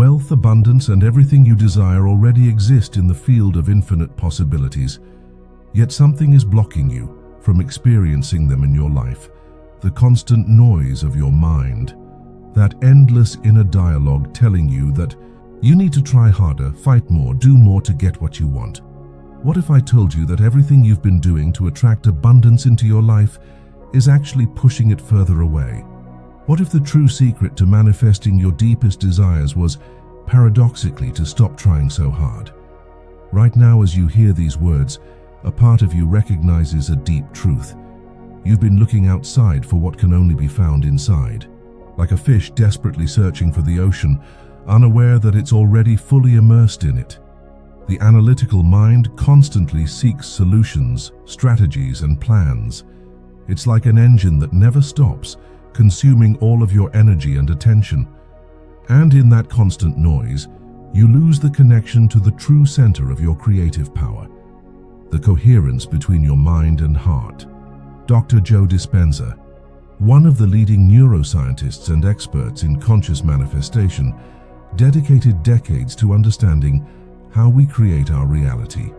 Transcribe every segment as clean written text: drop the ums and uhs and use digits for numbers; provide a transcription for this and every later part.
Wealth, abundance, and everything you desire already exist in the field of infinite possibilities. Yet something is blocking you from experiencing them in your life. The constant noise of your mind. That endless inner dialogue telling you that you need to try harder, fight more, do more to get what you want. What if I told you that everything you've been doing to attract abundance into your life is actually pushing it further away? What if the true secret to manifesting your deepest desires was, paradoxically, to stop trying so hard? Right now, as you hear these words, a part of you recognizes a deep truth. You've been looking outside for what can only be found inside. Like a fish desperately searching for the ocean, unaware that it's already fully immersed in it. The analytical mind constantly seeks solutions, strategies, and plans. It's like an engine that never stops, consuming all of your energy and attention. And in that constant noise, you lose the connection to the true center of your creative power, the coherence between your mind and heart. Dr. Joe Dispenza, one of the leading neuroscientists and experts in conscious manifestation, dedicated decades to understanding how we create our reality.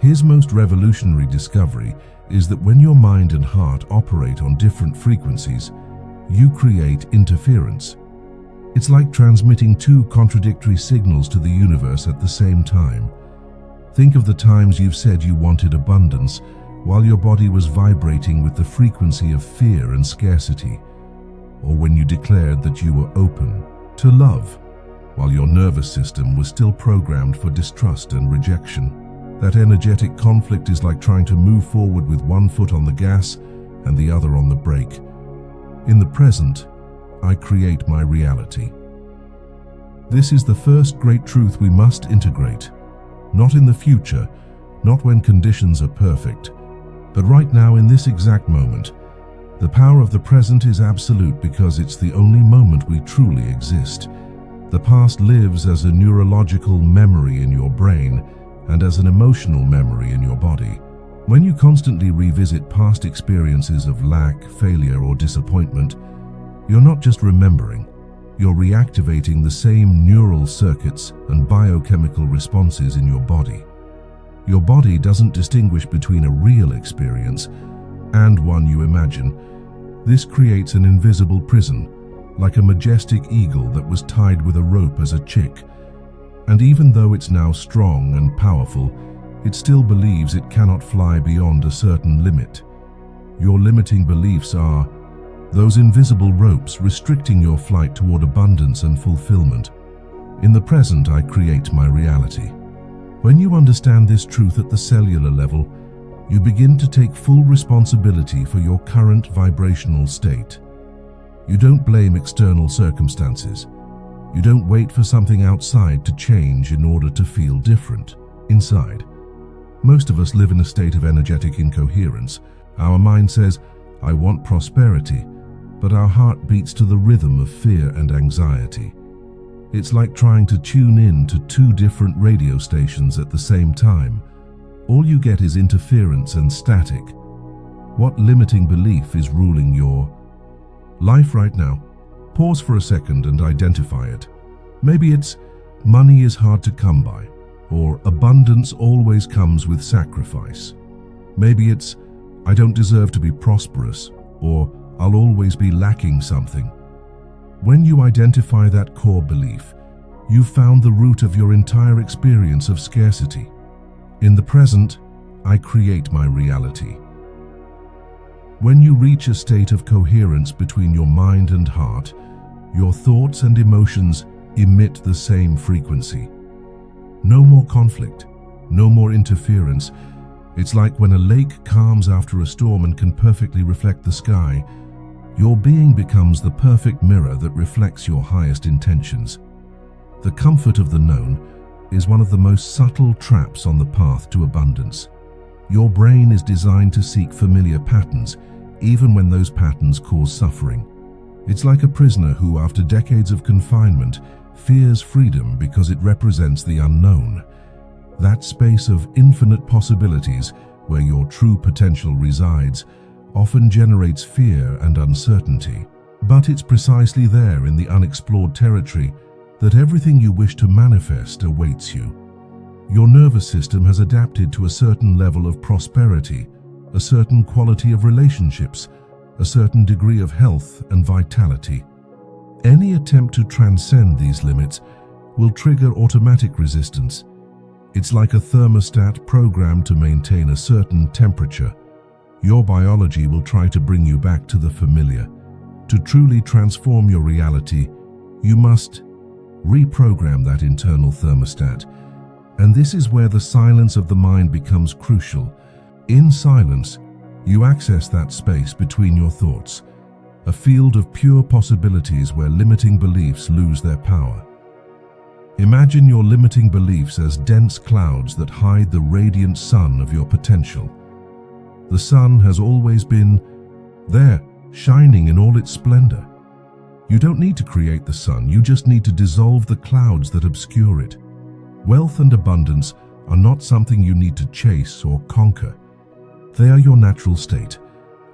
His most revolutionary discovery is that when your mind and heart operate on different frequencies, you create interference. It's like transmitting two contradictory signals to the universe at the same time. Think of the times you've said you wanted abundance while your body was vibrating with the frequency of fear and scarcity, or when you declared that you were open to love while your nervous system was still programmed for distrust and rejection. That energetic conflict is like trying to move forward with one foot on the gas and the other on the brake. In the present, I create my reality. This is the first great truth we must integrate. Not in the future, not when conditions are perfect, but right now in this exact moment. The power of the present is absolute because it's the only moment we truly exist. The past lives as a neurological memory in your brain and as an emotional memory in your body. When you constantly revisit past experiences of lack, failure, or disappointment, you're not just remembering, you're reactivating the same neural circuits and biochemical responses in your body. Your body doesn't distinguish between a real experience and one you imagine. This creates an invisible prison, like a majestic eagle that was tied with a rope as a chick. And even though it's now strong and powerful, it still believes it cannot fly beyond a certain limit. Your limiting beliefs are those invisible ropes restricting your flight toward abundance and fulfillment. In the present, I create my reality. When you understand this truth at the cellular level, you begin to take full responsibility for your current vibrational state. You don't blame external circumstances. You don't wait for something outside to change in order to feel different inside. Most of us live in a state of energetic incoherence. Our mind says, I want prosperity, but our heart beats to the rhythm of fear and anxiety. It's like trying to tune in to two different radio stations at the same time. All you get is interference and static. What limiting belief is ruling your life right now? Pause for a second and identify it. Maybe it's money is hard to come by, or abundance always comes with sacrifice. Maybe it's I don't deserve to be prosperous, or I'll always be lacking something. When you identify that core belief, you've found the root of your entire experience of scarcity. In the present, I create my reality. When you reach a state of coherence between your mind and heart, your thoughts and emotions emit the same frequency. No more conflict, no more interference. It's like when a lake calms after a storm and can perfectly reflect the sky. Your being becomes the perfect mirror that reflects your highest intentions. The comfort of the known is one of the most subtle traps on the path to abundance. Your brain is designed to seek familiar patterns, even when those patterns cause suffering. It's like a prisoner who, after decades of confinement, fears freedom because it represents the unknown. That space of infinite possibilities where your true potential resides often generates fear and uncertainty. But it's precisely there in the unexplored territory that everything you wish to manifest awaits you. Your nervous system has adapted to a certain level of prosperity, a certain quality of relationships, a certain degree of health and vitality. Any attempt to transcend these limits will trigger automatic resistance. It's like a thermostat programmed to maintain a certain temperature. Your biology will try to bring you back to the familiar. To truly transform your reality, you must reprogram that internal thermostat. And this is where the silence of the mind becomes crucial. In silence, you access that space between your thoughts, a field of pure possibilities where limiting beliefs lose their power. Imagine your limiting beliefs as dense clouds that hide the radiant sun of your potential. The sun has always been there, shining in all its splendor. You don't need to create the sun, you just need to dissolve the clouds that obscure it. Wealth and abundance are not something you need to chase or conquer. They are your natural state.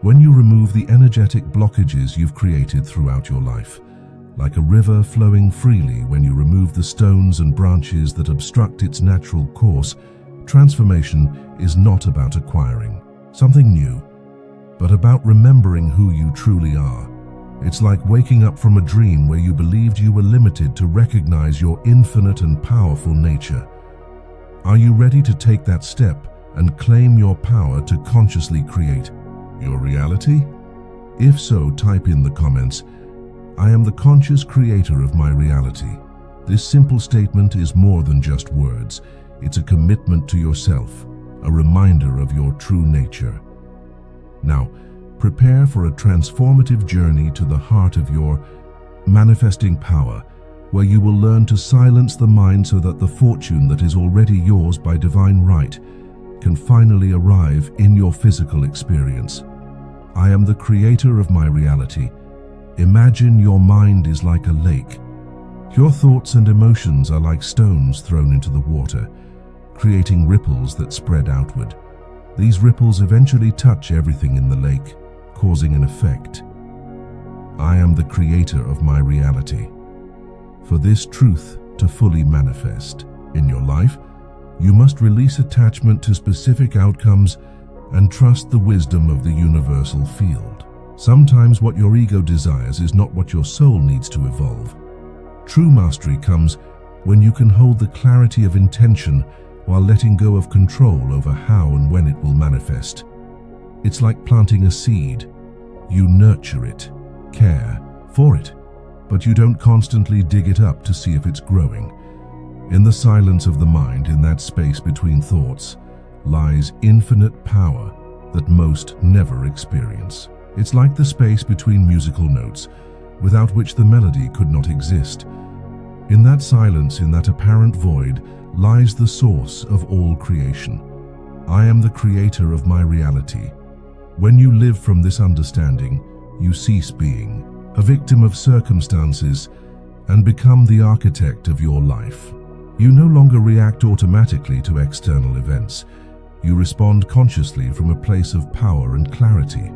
When you remove the energetic blockages you've created throughout your life, like a river flowing freely when you remove the stones and branches that obstruct its natural course, transformation is not about acquiring something new, but about remembering who you truly are. It's like waking up from a dream where you believed you were limited to recognize your infinite and powerful nature. Are you ready to take that step and claim your power to consciously create your reality? If so, type in the comments, "I am the conscious creator of my reality." This simple statement is more than just words. It's a commitment to yourself, a reminder of your true nature. Now, prepare for a transformative journey to the heart of your manifesting power, where you will learn to silence the mind so that the fortune that is already yours by divine right can finally arrive in your physical experience. I am the creator of my reality. Imagine your mind is like a lake. Your thoughts and emotions are like stones thrown into the water, creating ripples that spread outward. These ripples eventually touch everything in the lake, causing an effect. I am the creator of my reality. For this truth to fully manifest in your life, you must release attachment to specific outcomes and trust the wisdom of the universal field. Sometimes what your ego desires is not what your soul needs to evolve. True mastery comes when you can hold the clarity of intention while letting go of control over how and when it will manifest. It's like planting a seed. You nurture it, care for it, but you don't constantly dig it up to see if it's growing. In the silence of the mind, in that space between thoughts, lies infinite power that most never experience. It's like the space between musical notes, without which the melody could not exist. In that silence, in that apparent void, lies the source of all creation. I am the creator of my reality. When you live from this understanding, you cease being a victim of circumstances and become the architect of your life. You no longer react automatically to external events. You respond consciously from a place of power and clarity.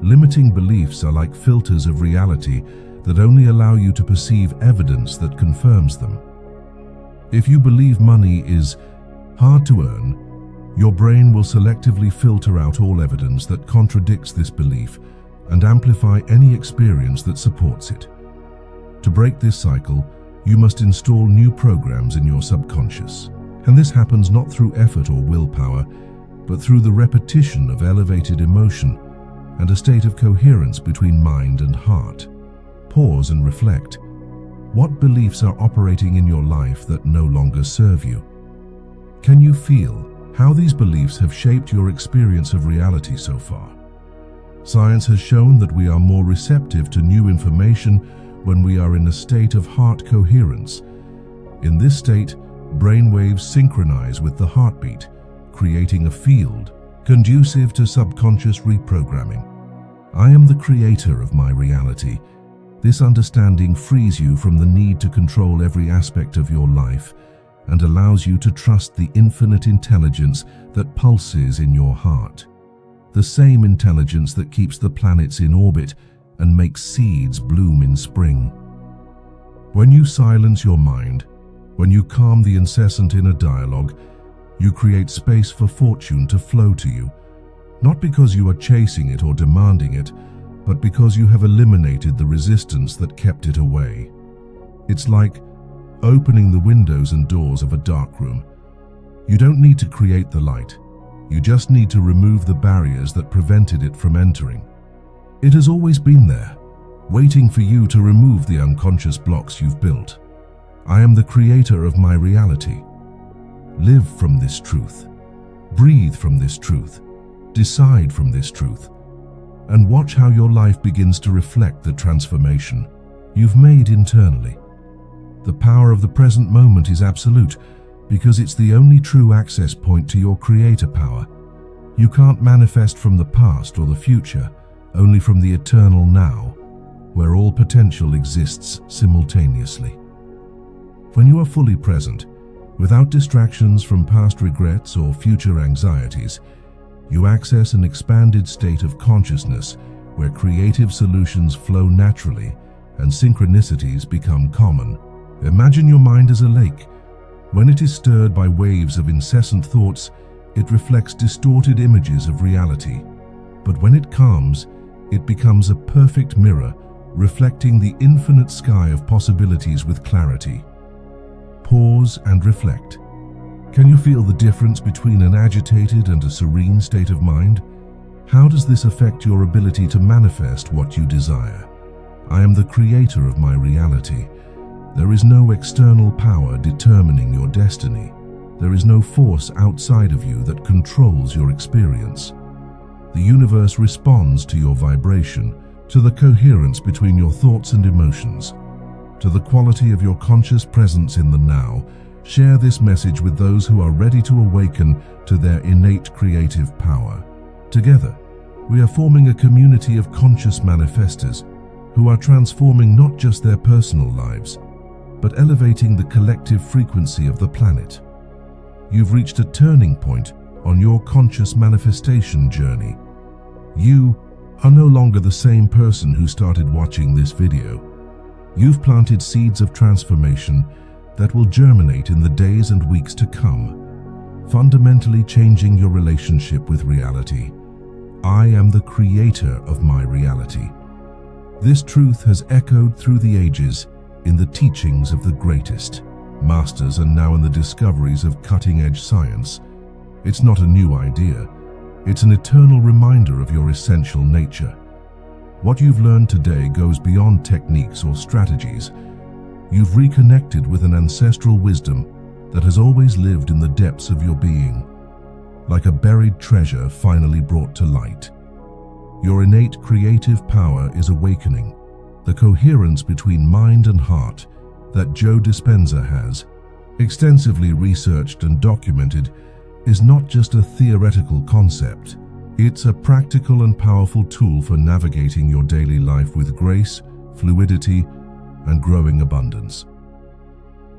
Limiting beliefs are like filters of reality that only allow you to perceive evidence that confirms them. If you believe money is hard to earn, your brain will selectively filter out all evidence that contradicts this belief and amplify any experience that supports it. To break this cycle, you must install new programs in your subconscious. And this happens not through effort or willpower, but through the repetition of elevated emotion and a state of coherence between mind and heart. Pause and reflect. What beliefs are operating in your life that no longer serve you? Can you feel how these beliefs have shaped your experience of reality so far? Science has shown that we are more receptive to new information when we are in a state of heart coherence. In this state, brainwaves synchronize with the heartbeat, creating a field conducive to subconscious reprogramming. I am the creator of my reality. This understanding frees you from the need to control every aspect of your life and allows you to trust the infinite intelligence that pulses in your heart. The same intelligence that keeps the planets in orbit and makes seeds bloom in spring. When you silence your mind, when you calm the incessant inner dialogue, you create space for fortune to flow to you, not because you are chasing it or demanding it, but because you have eliminated the resistance that kept it away. It's like opening the windows and doors of a dark room. You don't need to create the light. You just need to remove the barriers that prevented it from entering. It has always been there, waiting for you to remove the unconscious blocks you've built. I am the creator of my reality. Live from this truth. Breathe from this truth. Decide from this truth. And watch how your life begins to reflect the transformation you've made internally. The power of the present moment is absolute because it's the only true access point to your creator power. You can't manifest from the past or the future, only from the eternal now, where all potential exists simultaneously. When you are fully present, without distractions from past regrets or future anxieties, you access an expanded state of consciousness where creative solutions flow naturally and synchronicities become common. Imagine your mind as a lake. When it is stirred by waves of incessant thoughts, it reflects distorted images of reality. But when it calms, it becomes a perfect mirror, reflecting the infinite sky of possibilities with clarity. Pause and reflect. Can you feel the difference between an agitated and a serene state of mind? How does this affect your ability to manifest what you desire? I am the creator of my reality. There is no external power determining your destiny. There is no force outside of you that controls your experience. The universe responds to your vibration, to the coherence between your thoughts and emotions, to the quality of your conscious presence in the now. Share this message with those who are ready to awaken to their innate creative power. Together, we are forming a community of conscious manifestors who are transforming not just their personal lives, but elevating the collective frequency of the planet. You've reached a turning point on your conscious manifestation journey. You are no longer the same person who started watching this video. You've planted seeds of transformation that will germinate in the days and weeks to come, fundamentally changing your relationship with reality. I am the creator of my reality. This truth has echoed through the ages in the teachings of the greatest masters and now in the discoveries of cutting-edge science. It's not a new idea. It's an eternal reminder of your essential nature. What you've learned today goes beyond techniques or strategies. You've reconnected with an ancestral wisdom that has always lived in the depths of your being, like a buried treasure finally brought to light. Your innate creative power is awakening. The coherence between mind and heart that Joe Dispenza has, extensively researched and documented, is not just a theoretical concept. It's a practical and powerful tool for navigating your daily life with grace, fluidity, and growing abundance.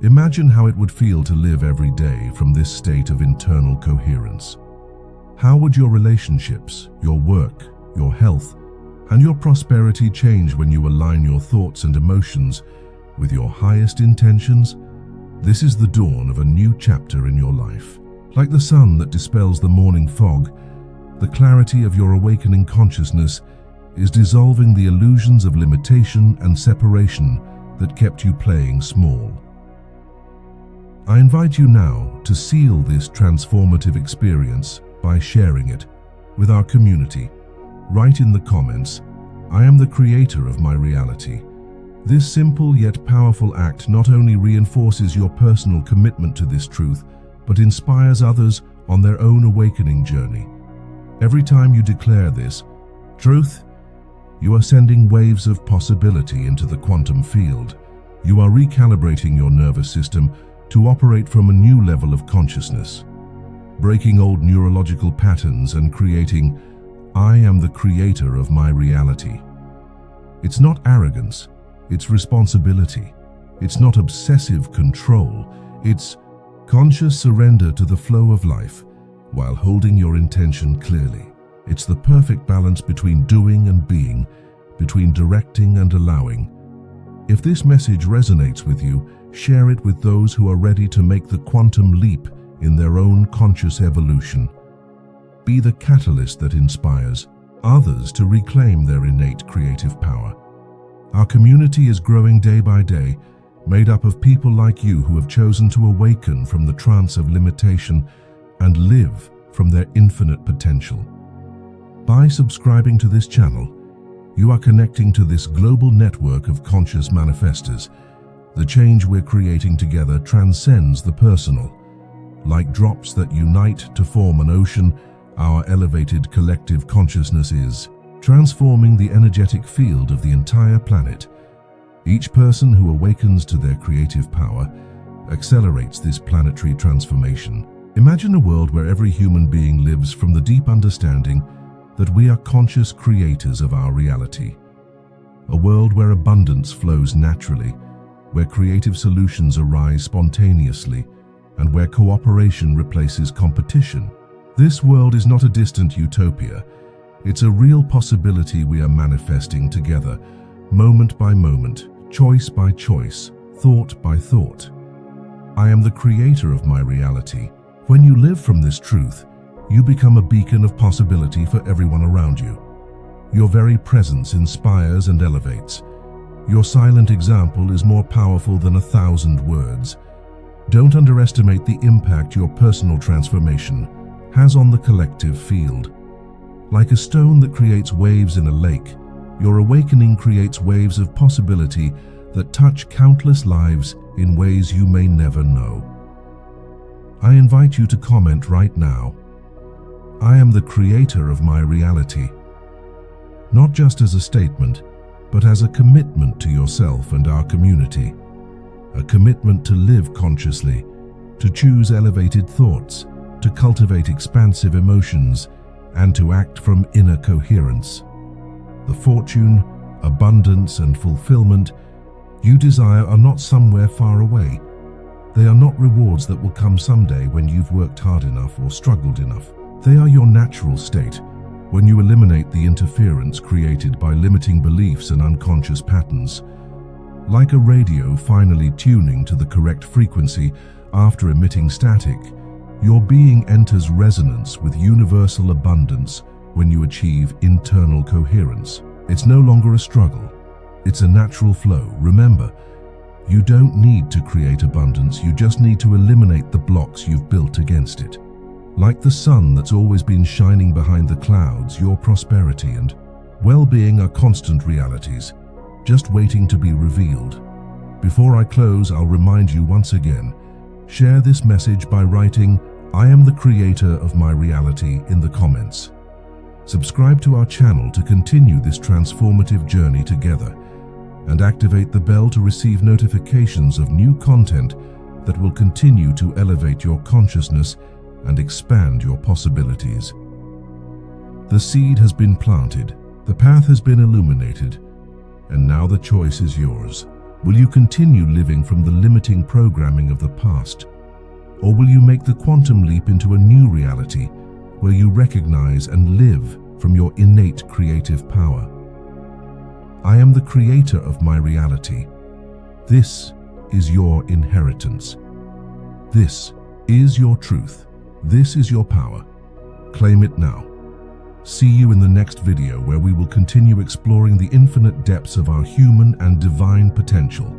Imagine how it would feel to live every day from this state of internal coherence. How would your relationships, your work, your health, and your prosperity change when you align your thoughts and emotions with your highest intentions? This is the dawn of a new chapter in your life. Like the sun that dispels the morning fog, the clarity of your awakening consciousness is dissolving the illusions of limitation and separation that kept you playing small. I invite you now to seal this transformative experience by sharing it with our community. Write in the comments, I am the creator of my reality. This simple yet powerful act not only reinforces your personal commitment to this truth, but inspires others on their own awakening journey. Every time you declare this truth, you are sending waves of possibility into the quantum field. You are recalibrating your nervous system to operate from a new level of consciousness, breaking old neurological patterns and creating, I am the creator of my reality. It's not arrogance, it's responsibility. It's not obsessive control, it's conscious surrender to the flow of life while holding your intention clearly. It's the perfect balance between doing and being, between directing and allowing. If this message resonates with you, share it with those who are ready to make the quantum leap in their own conscious evolution. Be the catalyst that inspires others to reclaim their innate creative power. Our community is growing day by day, made up of people like you who have chosen to awaken from the trance of limitation and live from their infinite potential. By subscribing to this channel, you are connecting to this global network of conscious manifestors. The change we're creating together transcends the personal. Like drops that unite to form an ocean, our elevated collective consciousness is transforming the energetic field of the entire planet. Each person who awakens to their creative power accelerates this planetary transformation. Imagine a world where every human being lives from the deep understanding that we are conscious creators of our reality. A world where abundance flows naturally, where creative solutions arise spontaneously, and where cooperation replaces competition. This world is not a distant utopia. It's a real possibility we are manifesting together, moment by moment, choice by choice, thought by thought. I am the creator of my reality. When you live from this truth, you become a beacon of possibility for everyone around you. Your very presence inspires and elevates. Your silent example is more powerful than 1,000 words. Don't underestimate the impact your personal transformation has on the collective field. Like a stone that creates waves in a lake, your awakening creates waves of possibility that touch countless lives in ways you may never know. I invite you to comment right now. I am the creator of my reality. Not just as a statement, but as a commitment to yourself and our community. A commitment to live consciously, to choose elevated thoughts, to cultivate expansive emotions, and to act from inner coherence. The fortune, abundance, and fulfillment you desire are not somewhere far away. They are not rewards that will come someday when you've worked hard enough or struggled enough. They are your natural state, when you eliminate the interference created by limiting beliefs and unconscious patterns. Like a radio finally tuning to the correct frequency after emitting static, your being enters resonance with universal abundance when you achieve internal coherence. It's no longer a struggle. It's a natural flow. Remember, you don't need to create abundance, you just need to eliminate the blocks you've built against it. Like the sun that's always been shining behind the clouds, your prosperity and well-being are constant realities, just waiting to be revealed. Before I close, I'll remind you once again, share this message by writing, "I am the creator of my reality" in the comments. Subscribe to our channel to continue this transformative journey together, and activate the bell to receive notifications of new content that will continue to elevate your consciousness and expand your possibilities. The seed has been planted, the path has been illuminated, and now the choice is yours. Will you continue living from the limiting programming of the past? Or will you make the quantum leap into a new reality where you recognize and live from your innate creative power? I am the creator of my reality. This is your inheritance. This is your truth. This is your power. Claim it now. See you in the next video where we will continue exploring the infinite depths of our human and divine potential.